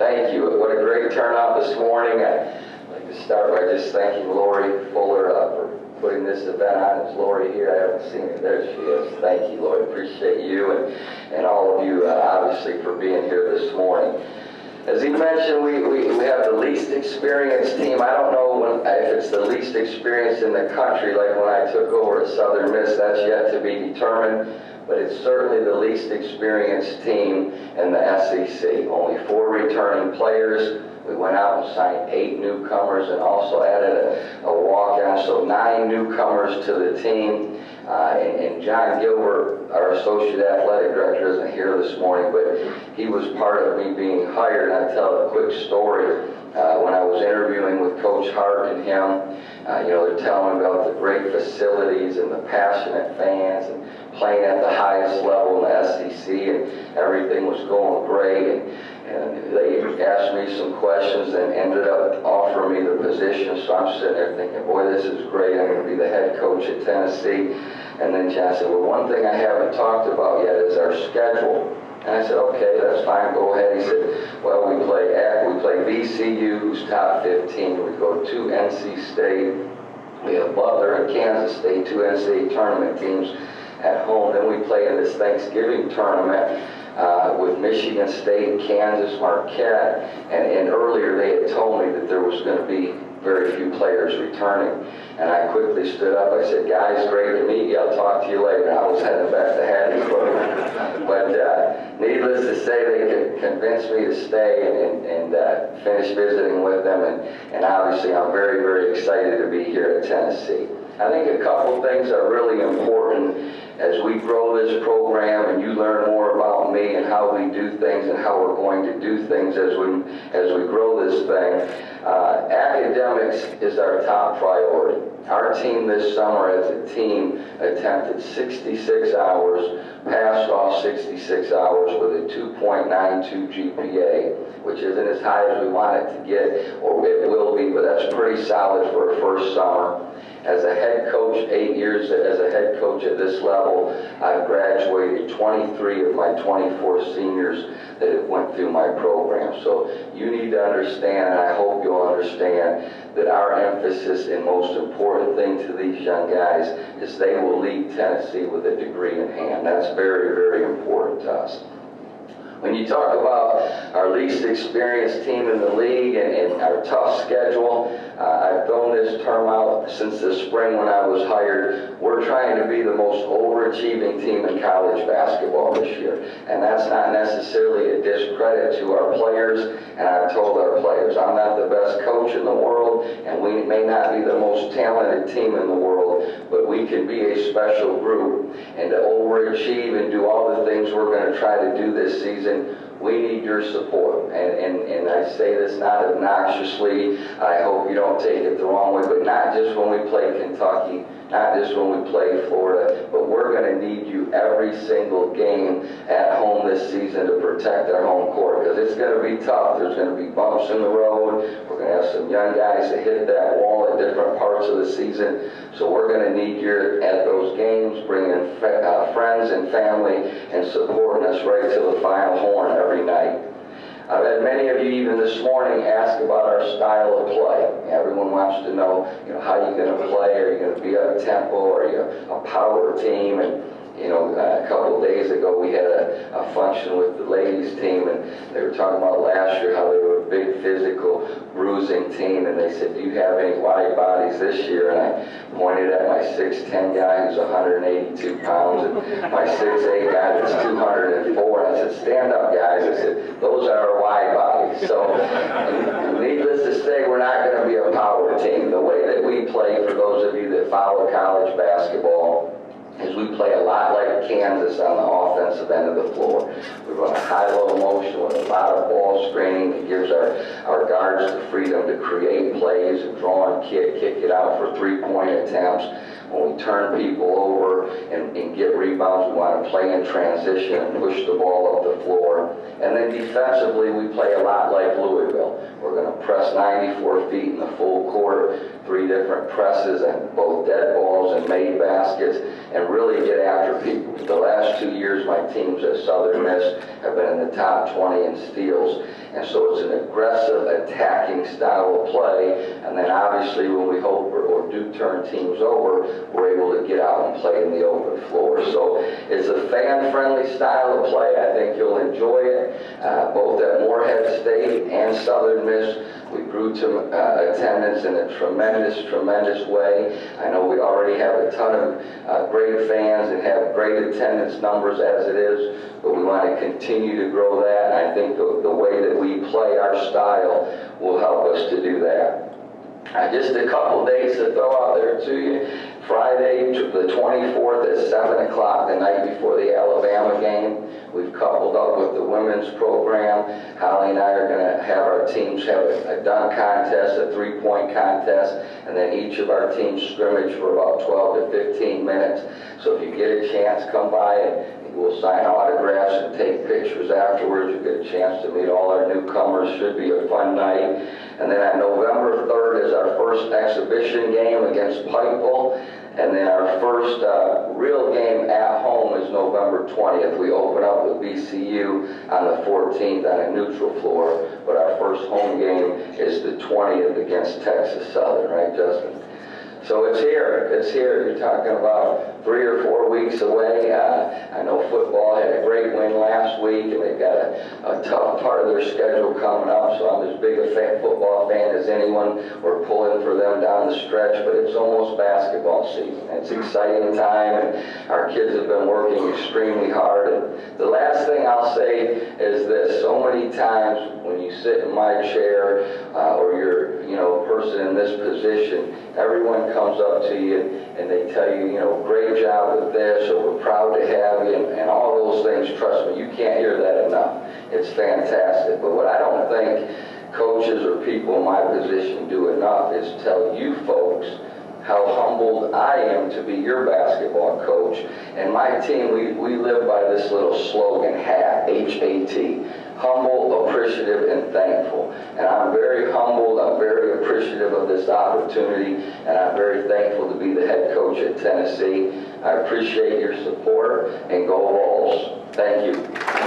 Thank you. What a great turnout this morning. I'd like to start by just thanking Lori Fuller for putting this event on. Is Lori here? I haven't seen her. There she is. Thank you, Lori. Appreciate you and all of you, obviously, for being here this morning. As he mentioned, we have the least experienced team. I don't know if it's the least experienced in the country, like when I took over at Southern Miss. That's yet to be determined. But it's certainly the least experienced team in the SEC. Only 4 returning players. We went out and signed 8 newcomers and also added a walk-on, so 9 newcomers to the team. And John Gilbert, our associate athletic director, isn't here this morning, but he was part of me being hired. I'll tell a quick story. When I was interviewing with Coach Hart and him, they're telling about the great facilities and the passionate fans and playing at the highest level in the SEC, and everything was going great. And they asked me some questions and ended up offering me the position. So I'm sitting there thinking, boy, this is great. I'm going to be the head coach at Tennessee. And then John said, well, one thing I haven't talked about yet is our schedule. And I said, okay, that's fine, go ahead. He said, well, we play VCU, who's top 15. We go to NC State. We have Butler and Kansas State, 2 NCAA tournament teams at home. Then we play in this Thanksgiving tournament with Michigan State, Kansas, Marquette. And earlier they had told me that there was going to be very few players returning. And I quickly stood up. I said, guys, great to meet you. I'll talk to you later. I was heading back to Hattiesburg. But needless to say, they convinced me to stay and finish visiting with them. And obviously, I'm very, very excited to be here at Tennessee. I think a couple things are really important as we grow this program and you learn more about me and how we do things and how we're going to do things as we grow this thing. Academics is our top priority. Our team this summer as a team attempted 66 hours, passed off 66 hours with a 2.92 GPA, which isn't as high as we want it to get, or it will be, but that's pretty solid for a first summer. As a head coach, 8 years as a head coach at this level, I've graduated 23 of my 24 seniors that have went through my program. So you need to understand, and I hope you'll understand, that our emphasis and most important thing to these young guys is they will leave Tennessee with a degree in hand. That's very, very important to us. When you talk about our least experienced team in the league and our tough schedule, I've thrown this term out since the spring when I was hired. We're trying to be the most overachieving team in college basketball this year. And that's not necessarily a discredit to our players. And I've told our players, I'm not the best coach in the world, and we may not be the most talented team in the world, but we can be a special group. And to overachieve and do all the things we're going to try to do this season, we need your support. And I say this not obnoxiously. I hope you don't take it the wrong way, but not just when we play Kentucky, not just when we play Florida, but we're going to need you every single game at home this season to protect our home court, because it's going to be tough. There's going to be bumps in the road. We're going to have some young guys that hit that wall at different parts of the season. So we're going to need you at those games, bringing friends and family and supporting us right to the final horn every night. I've had many of you even this morning ask about our style of play. Everyone wants to know, how you're going to play. Are you going to be up tempo? Are you a power team? And a couple of days ago we had a function with the ladies team, and they were talking about last year how they were a big physical bruising team, and they said, do you have any wide bodies this year? And I pointed at my 6'10" guy who's 182 pounds and my 6'8" guy that's 204, and I said, stand up guys. I said, those are our wide bodies. So needless to say, we're not going to be a power team. The way that we play, for those of you that follow college basketball, is we play a lot like Kansas on the offensive end of the floor. We run a high-low motion with a lot of ball screening that gives our guards the freedom to create plays, and draw and kick it out for three-point attempts. when we turn people over and get rebounds, we want to play in transition and push the ball up the floor. And then defensively, we play a lot like Louisville. We're going to press 94 feet in the full court, 3 different presses and both dead balls and made baskets, and really get after people. The last 2 years, my teams at Southern Miss have been in the top 20 in steals. And so it's an aggressive, attacking style of play. And then obviously when we hope or do turn teams over, we're able to get out and play in the open floor. So it's a fan-friendly style of play. I think you'll enjoy it. Both at Morehead State and Southern Miss, we grew to attendance in a tremendous, tremendous way. I know we already have a ton of great fans and have great attendance numbers as it is, but we want to continue to grow that. And I think the way that we play our style will help us to do that. Just a couple dates to throw out there to you. Friday, the 24th at 7 o'clock, the night before the Alabama game. We've coupled up with the women's program. Holly and I are going to have our teams have a dunk contest, a 3-point contest, and then each of our teams scrimmage for about 12 to 15 minutes. So if you get a chance, come by and we'll sign autographs and take pictures afterwards. You get a chance to meet all our newcomers. Should be a fun night. And then on November 3rd is our first exhibition game against Pikeville. And then our first real game at home is November 20th. We open up with VCU on the 14th on a neutral floor. But our first home game is the 20th against Texas Southern, right, Justin? So it's here. It's here. You're talking about 3 or 4 weeks away. I know football had a great win last week, and they've got a tough part of their schedule coming up, so I'm as big a football fan as anyone. We're pulling for them down the stretch, but it's almost basketball season. It's an exciting time, and our kids have been working extremely hard. And the last thing I'll say is this. So many times when you sit in my chair or you're a person in this position, everyone comes up to you and they tell you, great job with this, or we're proud to have you, and all those things. Trust me, you can't hear that enough. It's fantastic. But what I don't think coaches or people in my position do enough is tell you folks how humbled I am to be your basketball coach. And my team, we live by this little slogan, HAT, H-A-T. Humble, appreciative, and thankful. And I'm very humbled, I'm very appreciative of this opportunity, and I'm very thankful to be the head coach at Tennessee. I appreciate your support, and go Vols. Thank you.